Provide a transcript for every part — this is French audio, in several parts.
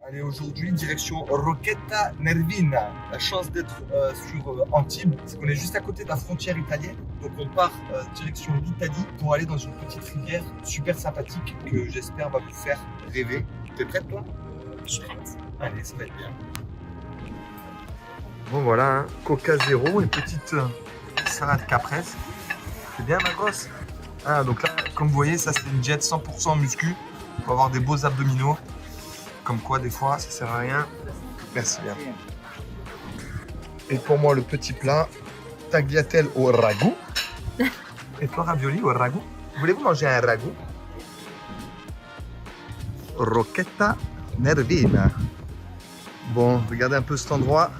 Allez, aujourd'hui, direction Rocchetta Nervina. La chance d'être sur Antibes, c'est qu'on est juste à côté de la frontière italienne. Donc on part direction l'Italie pour aller dans une petite rivière super sympathique que j'espère va vous faire rêver. T'es prête toi? Je suis prête. Allez, ça va être bien. Bon voilà, hein. Coca zéro, une petite salade caprese. C'est bien ma grosse? Ah, donc là, comme vous voyez, ça c'est une diète 100% muscu. On va avoir des beaux abdominaux. Comme quoi, des fois, ça sert à rien. Merci bien. Et pour moi, le petit plat, tagliatelle au ragoût. Et toi, ravioli au ragoût. Voulez-vous manger un ragoût? Rocchetta Nervina. Bon, regardez un peu cet endroit.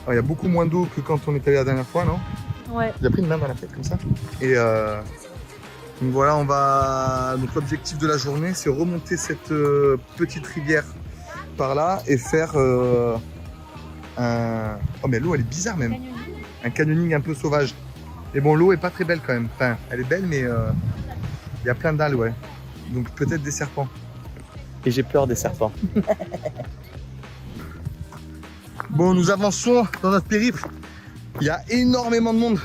Alors, il y a beaucoup moins d'eau que quand on est allé la dernière fois, non? Ouais. Il a pris une main dans la tête comme ça. Et donc voilà, on va. Donc l'objectif de la journée, c'est remonter cette petite rivière par là et faire un. Oh mais l'eau, elle est bizarre même. Un canyoning un peu sauvage. Et bon, l'eau est pas très belle quand même. Enfin, elle est belle, mais il y a plein d'algues, ouais. Donc peut-être des serpents. Et j'ai peur des serpents. Bon, nous avançons dans notre périple. Il y a énormément de monde.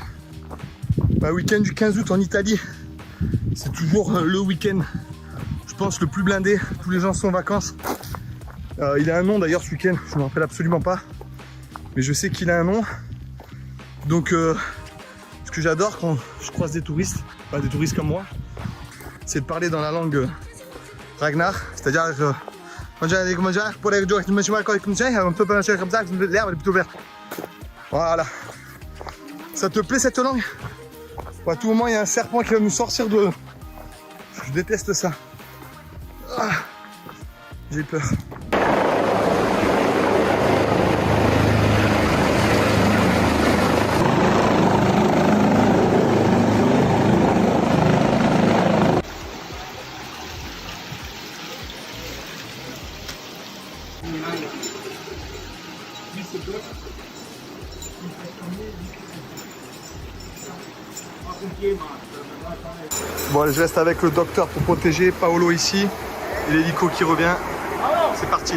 Le week-end du 15 août en Italie, c'est toujours le week-end, je pense, le plus blindé. Tous les gens sont en vacances. Il a un nom d'ailleurs ce week-end, je ne me rappelle absolument pas. Mais je sais qu'il a un nom. Donc, ce que j'adore quand je croise des touristes, des touristes comme moi, c'est de parler dans la langue Ragnar. C'est-à-dire que l'herbe est plutôt verte. Voilà. Ça te plaît cette langue? À tout moment, il y a un serpent qui va nous sortir de... Je déteste ça. Ah, j'ai peur. Bon allez, je reste avec le docteur pour protéger Paolo ici et l'hélico qui revient. C'est parti.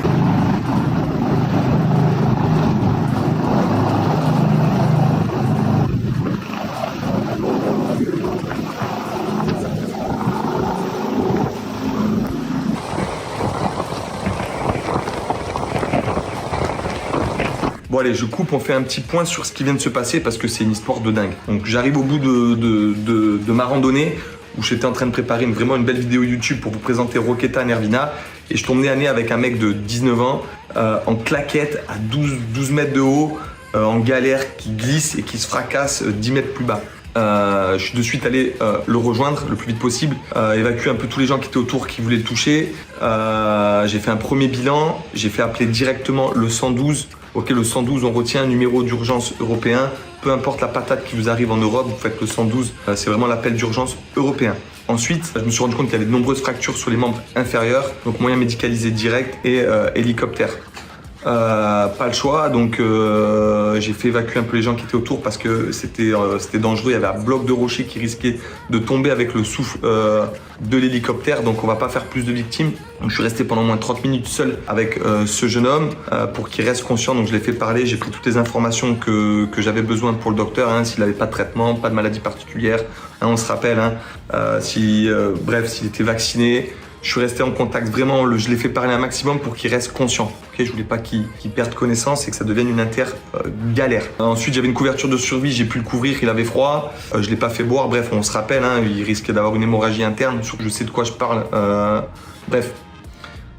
Bon allez, je coupe, on fait un petit point sur ce qui vient de se passer parce que c'est une histoire de dingue. Donc j'arrive au bout de ma randonnée où j'étais en train de préparer vraiment une belle vidéo YouTube pour vous présenter Rocchetta Nervina et je tombe nez à nez avec un mec de 19 ans en claquette à 12 mètres de haut, en galère, qui glisse et qui se fracasse 10 mètres plus bas. Je suis de suite allé le rejoindre le plus vite possible, évacuer un peu tous les gens qui étaient autour qui voulaient le toucher. J'ai fait un premier bilan, j'ai fait appeler directement le 112. Ok, le 112, on retient un numéro d'urgence européen. Peu importe la patate qui vous arrive en Europe, vous faites le 112. C'est vraiment l'appel d'urgence européen. Ensuite, je me suis rendu compte qu'il y avait de nombreuses fractures sur les membres inférieurs. Donc moyen médicalisé direct et hélicoptère. Pas le choix, donc j'ai fait évacuer un peu les gens qui étaient autour parce que c'était dangereux. Il y avait un bloc de rocher qui risquait de tomber avec le souffle de l'hélicoptère, donc on va pas faire plus de victimes. Donc je suis resté pendant au moins 30 minutes seul avec ce jeune homme pour qu'il reste conscient. Donc je l'ai fait parler, j'ai pris toutes les informations que j'avais besoin pour le docteur, hein, s'il n'avait pas de traitement, pas de maladie particulière, hein, on se rappelle, hein, bref, s'il était vacciné. Je suis resté en contact, vraiment, je l'ai fait parler un maximum pour qu'il reste conscient. Okay, je voulais pas qu'il perde connaissance et que ça devienne une galère. Ensuite, j'avais une couverture de survie, j'ai pu le couvrir, il avait froid. Je l'ai pas fait boire, bref, on se rappelle, hein, il risquait d'avoir une hémorragie interne, je sais de quoi je parle. Bref.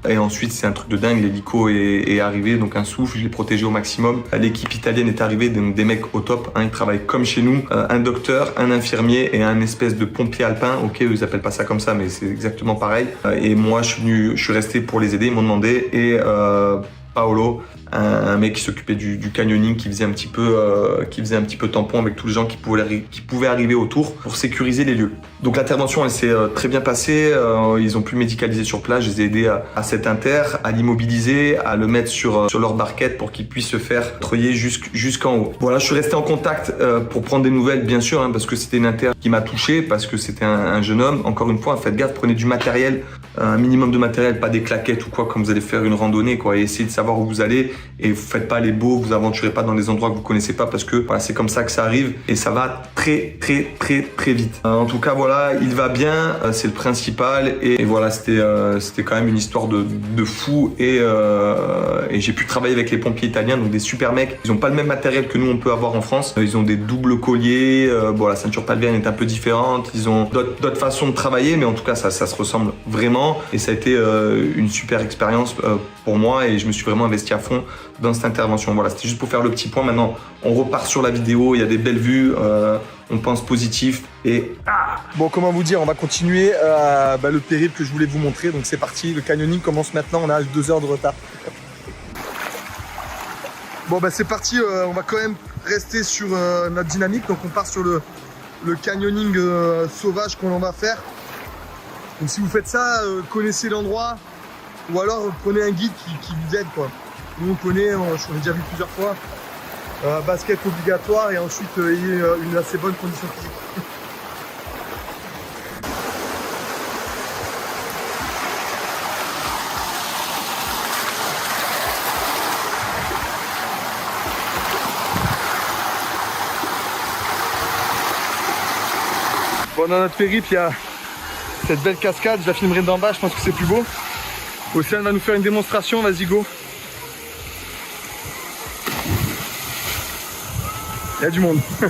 Et ensuite, c'est un truc de dingue, l'hélico est arrivé, donc un souffle, je l'ai protégé au maximum. L'équipe italienne est arrivée, donc des mecs au top, hein, ils travaillent comme chez nous. Un docteur, un infirmier et un espèce de pompier alpin. Ok, eux, ils appellent pas ça comme ça, mais c'est exactement pareil. Et moi, je suis resté pour les aider, ils m'ont demandé. Et Paolo, un mec qui s'occupait du canyoning, qui faisait un petit peu tampon avec tous les gens qui pouvaient arriver autour pour sécuriser les lieux. Donc l'intervention, elle s'est très bien passée. Ils ont pu médicaliser sur place. Je les ai aidés à cet inter, à l'immobiliser, à le mettre sur leur barquette pour qu'il puisse se faire treuiller jusqu'en haut. Voilà, je suis resté en contact pour prendre des nouvelles, bien sûr, hein, parce que c'était une inter qui m'a touché, parce que c'était un jeune homme. Encore une fois, faites gaffe, prenez du matériel un minimum de matériel, pas des claquettes ou quoi quand vous allez faire une randonnée, quoi. Et essayez de savoir où vous allez et vous faites pas les beaux, vous aventurez pas dans des endroits que vous connaissez pas parce que voilà, c'est comme ça que ça arrive et ça va très vite. En tout cas, voilà, il va bien, c'est le principal et voilà, c'était quand même une histoire de fou et j'ai pu travailler avec les pompiers italiens, donc des super mecs. Ils ont pas le même matériel que nous on peut avoir en France. Ils ont des doubles colliers, bon, la ceinture pelvienne est un peu différente, ils ont d'autres façons de travailler, mais en tout cas ça se ressemble vraiment et ça a été une super expérience pour moi et je me suis vraiment investi à fond dans cette intervention. Voilà, c'était juste pour faire le petit point. Maintenant on repart sur la vidéo, il y a des belles vues, on pense positif et bon, comment vous dire, on va continuer le périple que je voulais vous montrer. Donc c'est parti, le canyoning commence maintenant, on a 2 heures de retard. Bon c'est parti, on va quand même rester sur notre dynamique. Donc on part sur le canyoning sauvage qu'on va faire. Donc si vous faites ça, connaissez l'endroit ou alors prenez un guide qui vous aide, quoi. Nous on connaît, on a déjà vu plusieurs fois. Basket obligatoire et ensuite ayez une assez bonne condition physique. Bon, dans notre périple, il y a cette belle cascade, je la filmerai d'en bas, je pense que c'est plus beau. Océane va nous faire une démonstration, vas-y go. Il y a du monde. Ouais.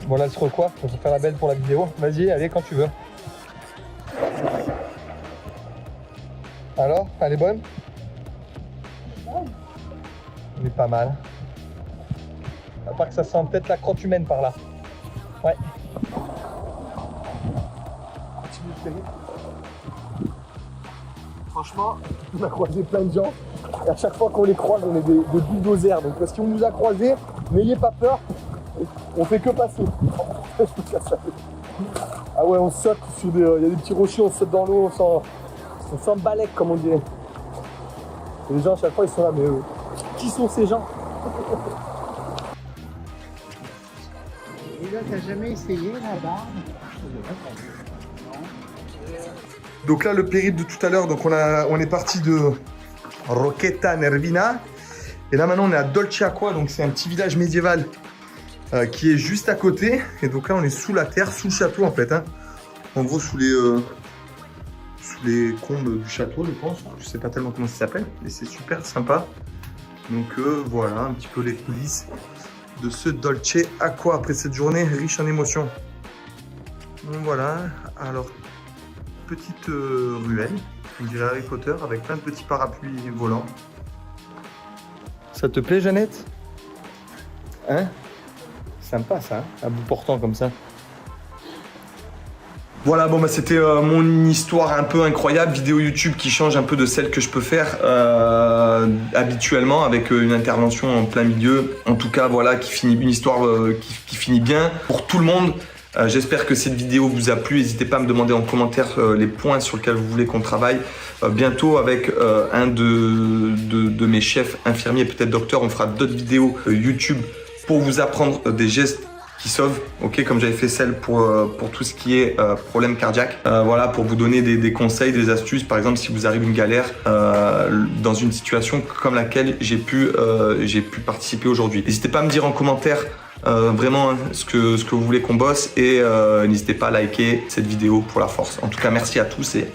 Bon là, elle se recoiffe, on va faire la belle pour la vidéo. Vas-y, allez quand tu veux. Alors, elle est bonne? Elle est pas mal. À part que ça sent peut-être la crotte humaine par là. Ouais. Continue de faire. Franchement, on a croisé plein de gens. Et à chaque fois qu'on les croise, on est des bulldozers. Donc si on nous a croisés, n'ayez pas peur. On fait que passer. Ah ouais, on saute sur des. Il y a des petits rochers, on saute dans l'eau, on s'embalèque comme on dirait. Et les gens à chaque fois ils sont là, mais qui sont ces gens? Et là, t'as jamais essayé là-bas? Donc là, le périple de tout à l'heure, donc on est parti de Rocchetta Nervina. Et là maintenant on est à Dolce Acqua, donc c'est un petit village médiéval qui est juste à côté. Et donc là on est sous la terre, sous le château en fait. Hein. En gros sous les combes du château, je pense. Je sais pas tellement comment ça s'appelle, mais c'est super sympa. Donc voilà un petit peu les coulisses de ce Dolce Acqua après cette journée riche en émotions. Donc voilà, alors petite ruelle, on dirait Harry Potter, avec plein de petits parapluies volants. Ça te plaît, Jeannette? Hein? Sympa ça, hein, à bout portant comme ça. Voilà, bon c'était mon histoire un peu incroyable, vidéo YouTube qui change un peu de celle que je peux faire habituellement avec une intervention en plein milieu. En tout cas, voilà, une histoire qui finit bien pour tout le monde. J'espère que cette vidéo vous a plu. N'hésitez pas à me demander en commentaire les points sur lesquels vous voulez qu'on travaille. Bientôt avec un de mes chefs infirmiers, peut-être docteur, on fera d'autres vidéos YouTube pour vous apprendre des gestes qui sauvent, ok, comme j'avais fait celle pour tout ce qui est problème cardiaque. Voilà, pour vous donner des conseils, des astuces. Par exemple, si vous arrive une galère dans une situation comme laquelle j'ai pu participer aujourd'hui. N'hésitez pas à me dire en commentaire vraiment ce que vous voulez qu'on bosse et n'hésitez pas à liker cette vidéo pour la force. En tout cas, merci à tous et